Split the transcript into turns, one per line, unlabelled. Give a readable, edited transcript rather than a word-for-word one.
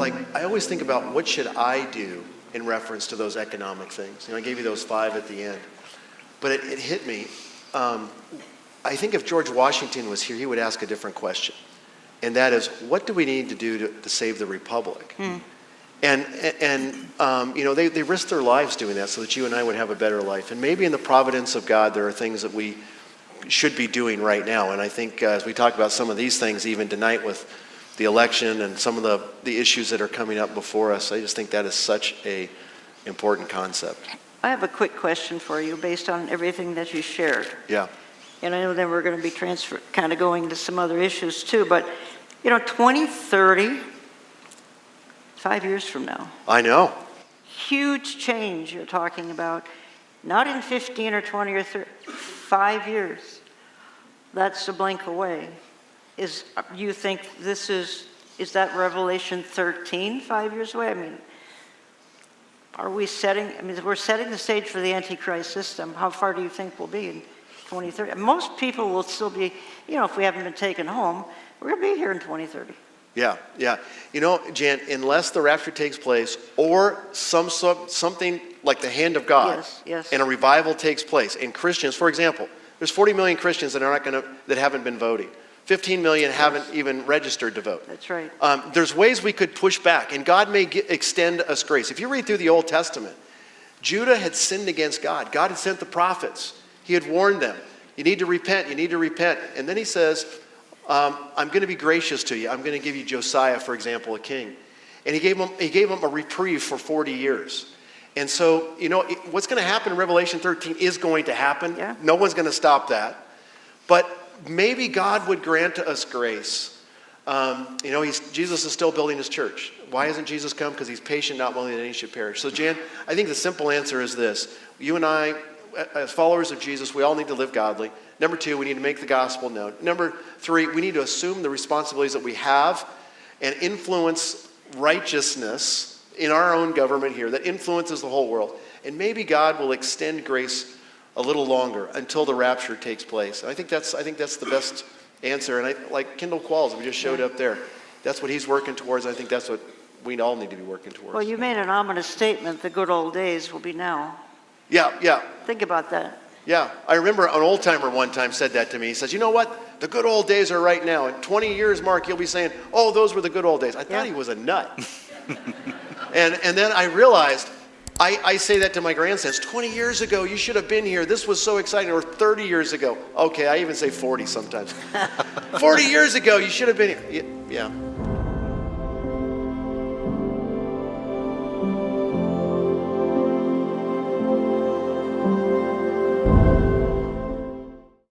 like, I always think about what should I do in reference to those economic things. I gave you those 5 at the end. But it hit me. I think if George Washington was here, he would ask a different question. And that is, what do we need to do to save the Republic? And they risked their lives doing that so that you and I would have a better life. And maybe in the providence of God, there are things that we should be doing right now. And I think as we talk about some of these things, even tonight with the election and some of the issues that are coming up before us, I just think that is such a important concept.
I have a quick question for you based on everything that you shared.
Yeah.
And I know then we're going to be kind of going to some other issues too, but 2030, 5 years from now.
I know.
Huge change you're talking about, not in 15 or 20 or 30, 5 years. That's a blink away. You think is that Revelation 13 5 years away? I mean, we're setting the stage for the Antichrist system. How far do you think we'll be in 2030? Most people will still be, if we haven't been taken home, we're going to be here in 2030.
Yeah. Jan, unless the rapture takes place or something like the hand of God and a revival takes place, and Christians, for example, there's 40 million Christians that haven't been voting. 15 million haven't even registered to vote.
That's right.
There's ways we could push back, and God may extend us grace. If you read through the Old Testament, Judah had sinned against God. God had sent the prophets. He had warned them. You need to repent. You need to repent. And then he says, I'm going to be gracious to you. I'm going to give you Josiah, for example, a king. And he gave him a reprieve for 40 years. And so, what's going to happen in Revelation 13 is going to happen.
Yeah.
No one's going to stop that. But maybe God would grant us grace. Jesus is still building his church. Why hasn't Jesus come? Because he's patient, not willing that any should perish. So, Jan, I think the simple answer is this. You and I, as followers of Jesus, we all need to live godly. Number 2, we need to make the gospel known. Number 3, we need to assume the responsibilities that we have and influence righteousness in our own government here that influences the whole world. And maybe God will extend grace a little longer until the rapture takes place. And I think that's the best answer. And like Kendall Qualls, we just showed up there. That's what he's working towards. I think that's what we all need to be working towards.
Well, you made an ominous statement. The good old days will be now.
Yeah.
Think about that.
Yeah, I remember an old timer one time said that to me. He says, you know what? The good old days are right now. In 20 years, Mark, you'll be saying, oh, those were the good old days. I thought he was a nut. and then I realized, I say that to my grandsons, 20 years ago, you should have been here. This was so exciting. Or 30 years ago. Okay, I even say 40 sometimes. 40 years ago, you should have been here. Yeah.